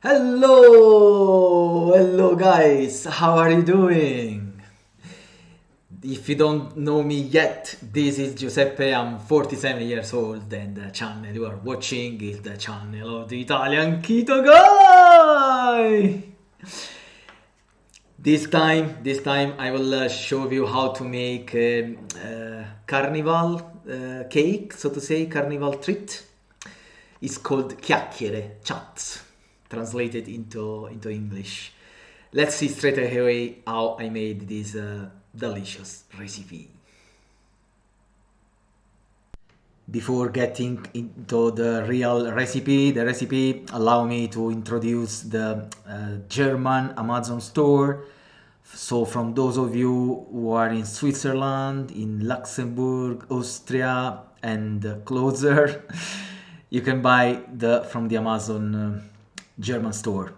Hello guys, how are you doing? If you don't know me yet, this is Giuseppe, I'm 47 years old and the channel you are watching is the channel of the Italian Keto Guy! This time I will show you how to make carnival cake, so to say, carnival treat. It's called chiacchiere, chats, translated into English. Let's see straight away how I made this delicious recipe. Before getting into the recipe allow me to introduce the German Amazon store. So from those of you who are in Switzerland, in Luxembourg, Austria, and closer, you can buy from the Amazon German store.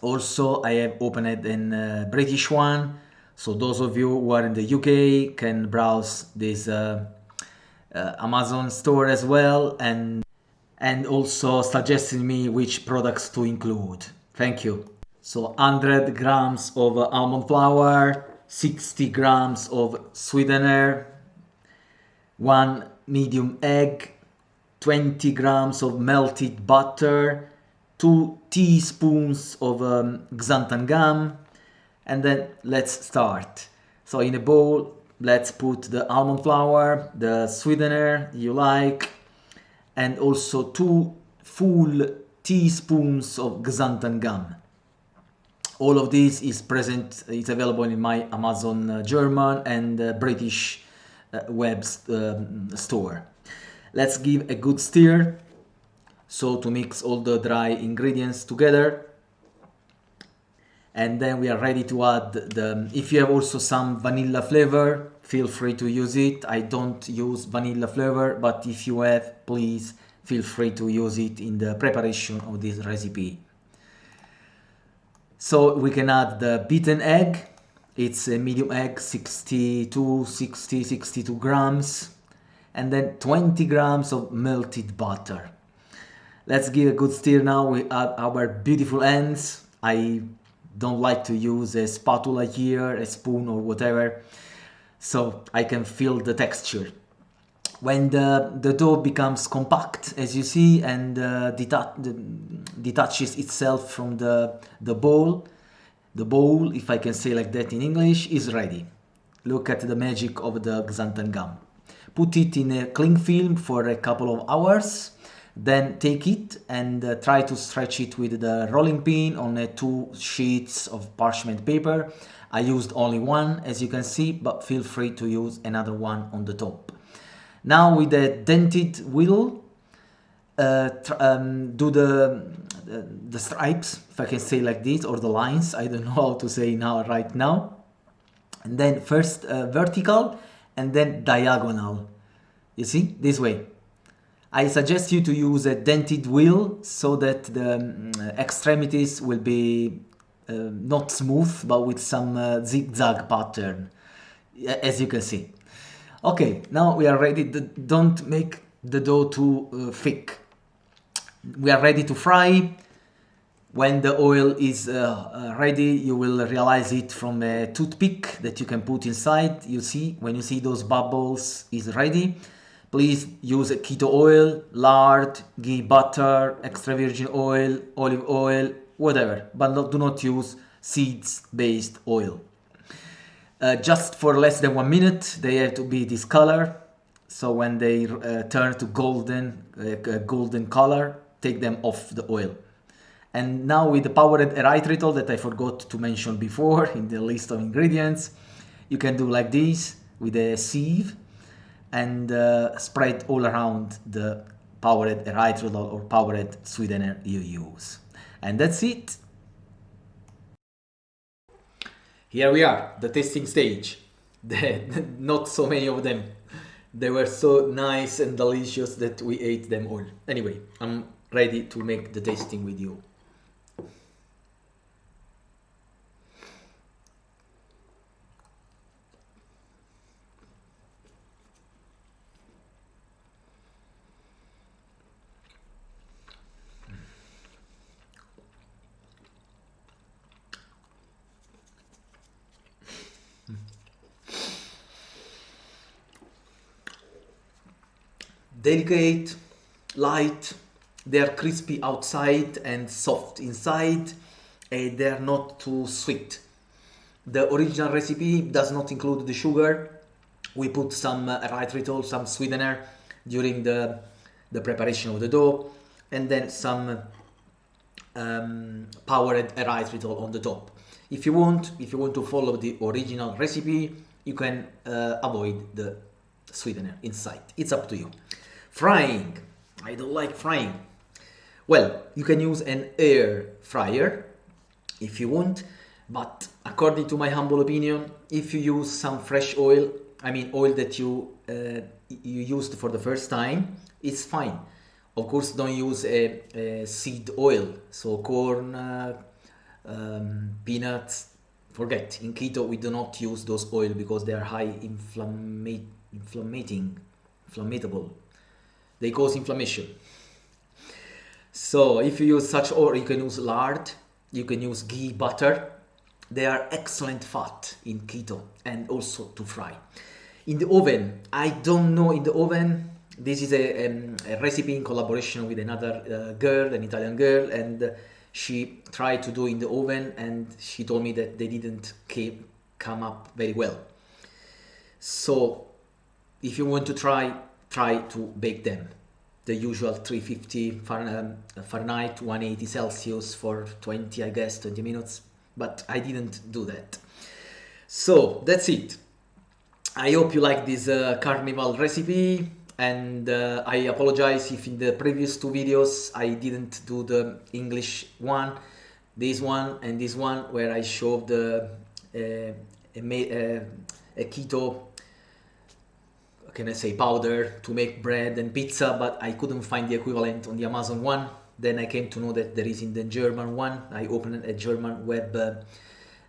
Also, I have opened a British one, so those of you who are in the UK can browse this Amazon store as well, and also suggesting me which products to include. Thank you. So 100 grams of almond flour, 60 grams of sweetener, one medium egg, 20 grams of melted butter, 2 teaspoons of xantan gum, and then let's start. So in a bowl, let's put the almond flour, the sweetener you like, and also 2 full teaspoons of xantan gum. All of this is present, it's available in my Amazon German and British web store. Let's give a good stir, so to mix all the dry ingredients together. And then we are ready to add if you have also some vanilla flavor, feel free to use it. I don't use vanilla flavor, but if you have, please feel free to use it in the preparation of this recipe. So we can add the beaten egg. It's a medium egg, 62 grams, and then 20 grams of melted butter. Let's give a good stir now. We add our beautiful ends. I don't like to use a spatula here, a spoon or whatever, so I can feel the texture. When the dough becomes compact, as you see, and detaches itself from the bowl, if I can say like that in English, is ready. Look at the magic of the xanthan gum. Put it in a cling film for a couple of hours, then take it and try to stretch it with the rolling pin on 2 sheets of parchment paper. I used only one, as you can see, but feel free to use another one on the top. Now with a dented wheel, do the stripes, if I can say like this, or the lines, I don't know how to say now right now. And then first vertical and then diagonal. You see, this way. I suggest you to use a dented wheel so that the extremities will be not smooth, but with some zigzag pattern, as you can see. Okay, now we are ready. Don't make the dough too thick. We are ready to fry. When the oil is ready, you will realize it from a toothpick that you can put inside. You see, when you see those bubbles is ready, please use a keto oil, lard, ghee, butter, extra virgin oil, olive oil, whatever, but do not use seeds-based oil. Just for less than 1 minute, they have to be this color. So when they turn to golden color, take them off the oil. And now with the powered erythritol that I forgot to mention before in the list of ingredients, you can do like this with a sieve and spread all around the powered erythritol or powered sweetener you use. And that's it. Here we are, the tasting stage. Not so many of them. They were so nice and delicious that we ate them all. Anyway, I'm ready to make the tasting with you. delicate, light. They're crispy outside and soft inside, and they're not too sweet. The original recipe does not include the sugar. We put some erythritol, some sweetener during the preparation of the dough, and then some powdered erythritol on the top. If you want to follow the original recipe, you can avoid the sweetener inside. It's up to you. Frying. I don't like frying. Well, you can use an air fryer if you want, but according to my humble opinion, if you use some fresh oil, I mean oil that you used for the first time, it's fine. Of course, don't use a seed oil, so corn, peanuts, forget. In keto, we do not use those oil because they are high inflammable. They cause inflammation. So if you use such oil, you can use lard, you can use ghee, butter. They are excellent fat in keto and also to fry. In the oven, I don't know in the oven. This is a recipe in collaboration with another girl, an Italian girl, and she tried to do in the oven and she told me that they didn't come up very well. So if you want to try to bake them. The usual 350 Fahrenheit, 180 Celsius for 20 minutes, but I didn't do that. So that's it. I hope you like this carnival recipe, and I apologize if in the previous two videos I didn't do the English one, this one and this one, where I showed a keto, can I say, powder to make bread and pizza, but I couldn't find the equivalent on the Amazon one. Then I came to know that there is in the German one. I opened a German web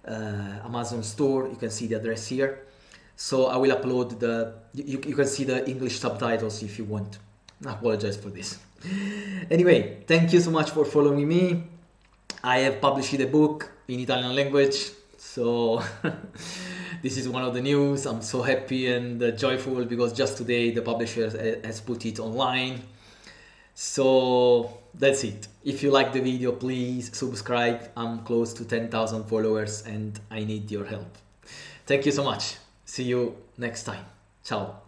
Amazon store. You can see the address here. So I will upload you can see the English subtitles if you want. I apologize for this. Anyway, thank you so much for following me. I have published a book in Italian language, so this is one of the news. I'm so happy and joyful because just today the publisher has put it online. So that's it. If you like the video, please subscribe. I'm close to 10,000 followers and I need your help. Thank you so much. See you next time. Ciao.